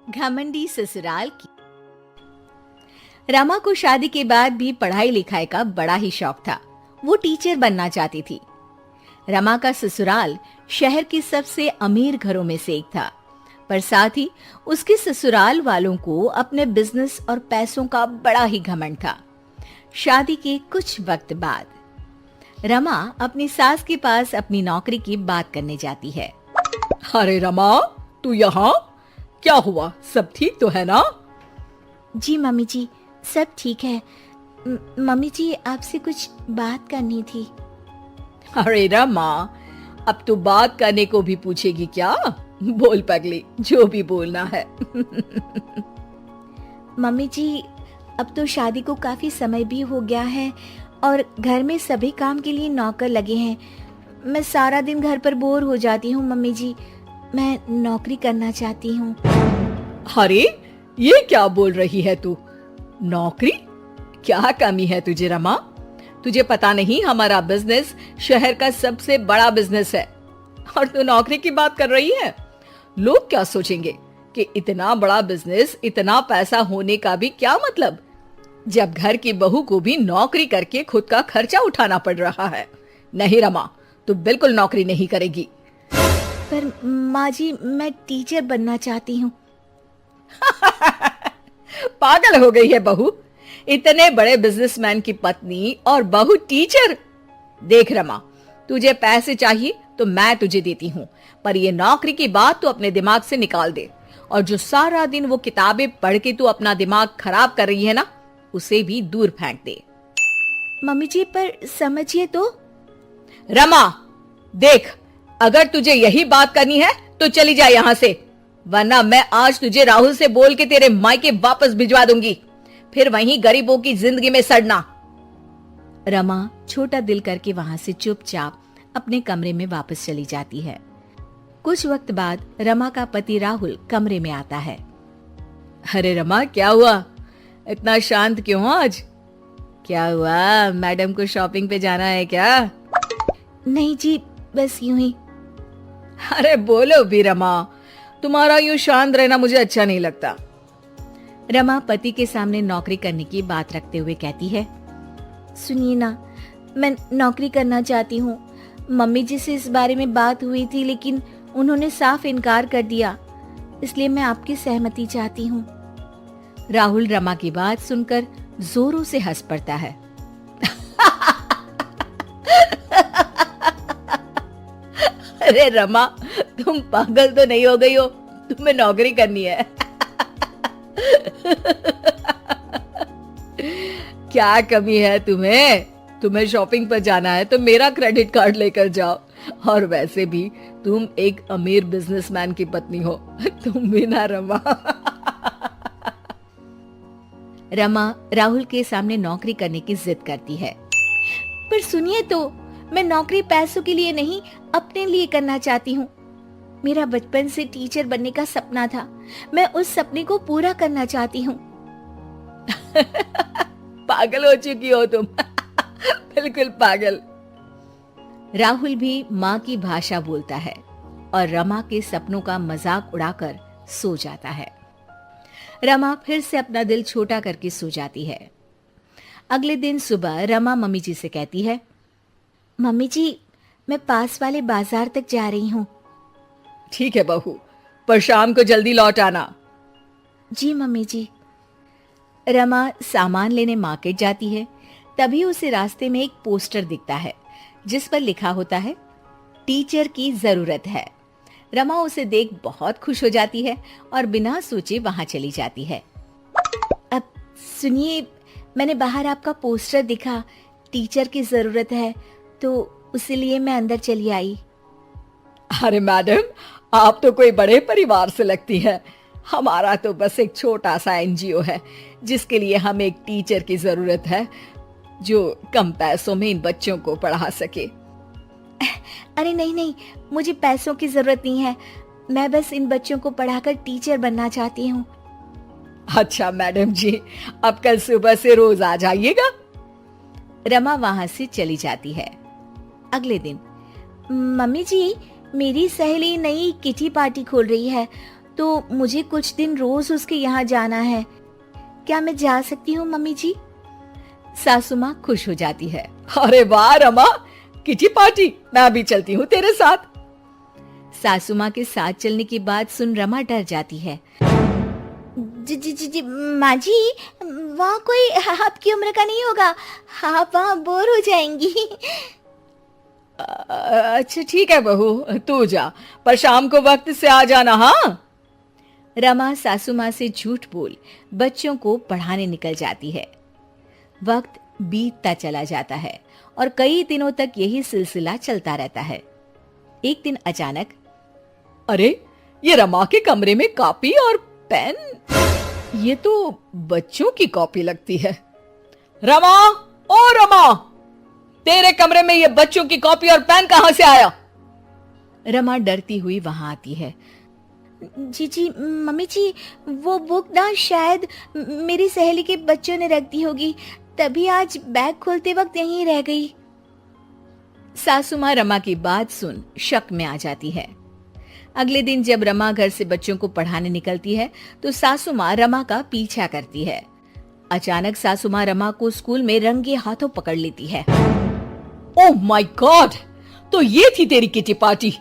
घमंडी ससुराल की। रमा को शादी के बाद भी पढ़ाई लिखाई का बड़ा ही शौक था। वो टीचर बनना चाहती थी। रमा का ससुराल शहर के सबसे अमीर घरों में से एक था, पर साथ ही उसके ससुराल वालों को अपने बिजनेस और पैसों का बड़ा ही घमंड था। शादी के कुछ वक्त बाद रमा अपनी सास के पास अपनी नौकरी की बात करने जाती है। अरे रमा, तू यहाँ? क्या हुआ? सब ठीक तो है ना? जी मम्मी जी, सब ठीक है। मम्मी जी, आपसे कुछ बात करनी थी। अरे रमा, अब तू बात करने को भी पूछेगी क्या? बोल पगली, जो भी बोलना है। मम्मी जी, अब तो शादी को काफी समय भी हो गया है और घर में सभी काम के लिए नौकर लगे हैं। मैं सारा दिन घर पर बोर हो जाती हूँ मम्मी जी। मैं नौकरी करना चाहती हूँ। अरे, ये क्या बोल रही है तू? नौकरी? क्या कमी है तुझे रमा? तुझे पता नहीं, हमारा बिजनेस शहर का सबसे बड़ा बिजनेस है और तू नौकरी की बात कर रही है? लोग क्या सोचेंगे कि इतना बड़ा बिजनेस, इतना पैसा होने का भी क्या मतलब, जब घर की बहू को भी नौकरी करके खुद का खर्चा उठाना पड़ रहा है। नहीं रमा, तू बिल्कुल नौकरी नहीं करेगी। पर माँ जी, मैं टीचर बनना चाहती हूँ। पागल हो गई है बहू? इतने बड़े बिजनेसमैन की पत्नी और बहू टीचर? देख रमा, तुझे पैसे चाहिए तो मैं तुझे देती हूँ, पर ये नौकरी की बात तू अपने दिमाग से निकाल दे। और जो सारा दिन वो किताबें पढ़ के तू अपना दिमाग खराब कर रही है ना, उसे भी दूर फेंक दे। मम्मी जी, पर समझिए तो। रमा देख, अगर तुझे यही बात करनी है तो चली जा यहाँ से, वरना मैं आज तुझे राहुल से बोल के तेरे मायके वापस भिजवा दूंगी, फिर वहीं गरीबों की जिंदगी में सड़ना। रमा छोटा दिल करके वहां से चुपचाप अपने कमरे में वापस चली जाती है। कुछ वक्त बाद रमा का पति राहुल कमरे में आता है। अरे रमा, क्या हुआ? इतना शांत क्यों हो आज? क्या हुआ? मैडम को शॉपिंग पे जाना है क्या? नहीं जी, बस यूं ही। अरे बोलो भी रमा, तुम्हारा यूं शांत रहना मुझे अच्छा नहीं लगता। रमा पति के सामने नौकरी करने की बात रखते हुए कहती है, सुनिए ना, मैं नौकरी करना चाहती हूँ। मम्मी जी से इस बारे में बात हुई थी, लेकिन उन्होंने साफ इनकार कर दिया, इसलिए मैं आपकी सहमति चाहती हूँ। राहुल रमा की बात सुनकर जोरों से हंस पड़ता है। अरे रमा, तुम पागल तो नहीं हो गई हो? तुम्हें नौकरी करनी है। क्या कमी है तुम्हें? तुम्हें शॉपिंग पर जाना है तो मेरा क्रेडिट कार्ड लेकर जाओ। और वैसे भी तुम एक अमीर बिजनेसमैन की पत्नी हो, तुम भी ना रमा। रमा राहुल के सामने नौकरी करने की जिद करती है। पर सुनिए तो, मैं नौकरी पैसों के लिए नहीं, अपने लिए करना चाहती हूँ। मेरा बचपन से टीचर बनने का सपना था, मैं उस सपने को पूरा करना चाहती हूँ। पागल हो चुकी हो तुम। बिल्कुल पागल। राहुल भी माँ की भाषा बोलता है और रमा के सपनों का मजाक उड़ाकर सो जाता है। रमा फिर से अपना दिल छोटा करके सो जाती है। अगले दिन सुबह रमा मम्मी जी से कहती है, मम्मी जी, मैं पास वाले बाजार तक जा रही हूँ। ठीक है बहू, पर शाम को जल्दी लौट आना। जी मम्मी जी। रमा सामान लेने मार्केट जाती है। तभी उसे रास्ते में एक पोस्टर दिखता है जिस पर लिखा होता है, टीचर की जरूरत है। रमा उसे देख बहुत खुश हो जाती है और बिना सोचे वहां चली जाती है। अब सुनिए, मैंने बाहर आपका पोस्टर दिखा, टीचर की जरूरत है, तो इसीलिए मैं अंदर चली आई। अरे मैडम, आप तो कोई बड़े परिवार से लगती है। हमारा तो बस एक छोटा सा एनजीओ है जिसके लिए हमें एक टीचर की जरूरत है जो कम पैसों में इन बच्चों को पढ़ा सके। अरे नहीं नहीं, मुझे पैसों की जरूरत नहीं है, मैं बस इन बच्चों को पढ़ाकर टीचर बनना चाहती हूँ। अच्छा मैडम जी, अब कल सुबह से रोज आ जाइएगा। रमा वहां से चली जाती है। अगले दिन, मम्मी जी, मेरी सहेली नई किटी पार्टी खोल रही है, तो मुझे कुछ दिन रोज उसके यहाँ जाना है। क्या मैं जा सकती हूँ मम्मी जी? सासू माँ खुश हो जाती है। अरे वाह रमा, किटी पार्टी, मैं भी चलती हूँ तेरे साथ। सासू माँ के साथ चलने की बात सुन रमा डर जाती है। जी जी जी जी माँ जी, वहाँ कोई आपकी उम्र का नहीं होगा, आप वहाँ बोर हो जाएंगी। अच्छा ठीक है बहू, तू जा, पर शाम को वक्त से आ जाना। हाँ। रमा सासू माँ से झूठ बोल बच्चों को पढ़ाने निकल जाती है। वक्त बीतता चला जाता है और कई दिनों तक यही सिलसिला चलता रहता है। एक दिन अचानक, अरे ये रमा के कमरे में कॉपी और पेन, ये तो बच्चों की कॉपी लगती है। रमा, ओ रमा, तेरे कमरे में ये बच्चों की कॉपी और पेन कहां से आया? रमा डरती हुई वहां आती है। जी जी मम्मी जी, वो बुक ना शायद मेरी सहेली के बच्चों ने रख दी होगी, तभी आज बैग खोलते वक्त यहीं रह गई। सासू माँ रमा की बात सुन शक में आ जाती है। अगले दिन जब रमा घर से बच्चों को पढ़ाने निकलती है तो सासू माँ रमा का पीछा करती है। अचानक सासू माँ रमा को स्कूल में रंगे हाथों पकड़ लेती है। ओह माय गॉड, तो ये थी तेरी किटी पार्टी।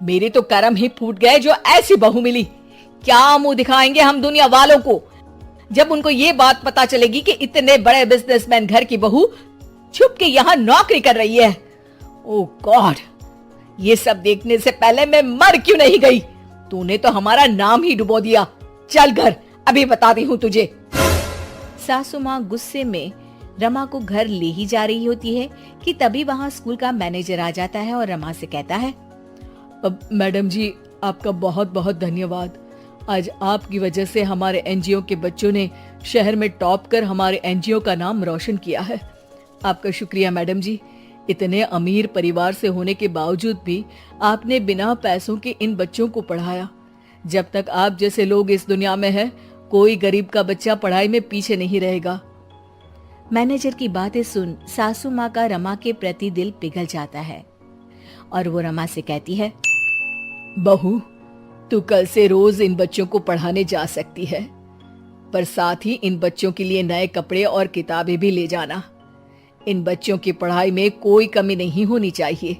मेरे तो करम ही फूट गए जो ऐसी बहू मिली। क्या मुंह दिखाएंगे हम दुनिया वालों को जब उनको ये बात पता चलेगी कि इतने बड़े बिजनेसमैन घर की बहू छुप के यहाँ नौकरी कर रही है। ओह गॉड, ये सब देखने से पहले मैं मर क्यों नहीं गई? तूने तो हमारा नाम ही डुबो दिया। चल घर, अभी बताती हूँ तुझे। सासू माँ गुस्से में रमा को घर ले ही जा रही होती है कि तभी वहाँ स्कूल का मैनेजर आ जाता है और रमा से कहता है, अब मैडम जी, आपका बहुत बहुत धन्यवाद। आज आपकी वजह से हमारे एनजीओ के बच्चों ने शहर में टॉप कर हमारे एनजीओ का नाम रोशन किया है। आपका शुक्रिया मैडम जी। इतने अमीर परिवार से होने के बावजूद भी आपने बिना पैसों के इन बच्चों को पढ़ाया। जब तक आप जैसे लोग इस दुनिया में हैं, कोई गरीब का बच्चा पढ़ाई में पीछे नहीं रहेगा। मैनेजर की बातें सुन सासू माँ का रमा के प्रति दिल पिघल जाता है और वो रमा से कहती है, बहू, तू कल से रोज इन बच्चों को पढ़ाने जा सकती है, पर साथ ही इन बच्चों के लिए नए कपड़े और किताबें भी ले जाना। इन बच्चों की पढ़ाई में कोई कमी नहीं होनी चाहिए।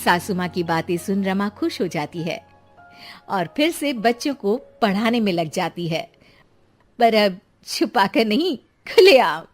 सासू माँ की बातें सुन रमा खुश हो जाती है और फिर से बच्चों को पढ़ाने में लग जाती है, पर अब छुपाकर नहीं, खुलेआम।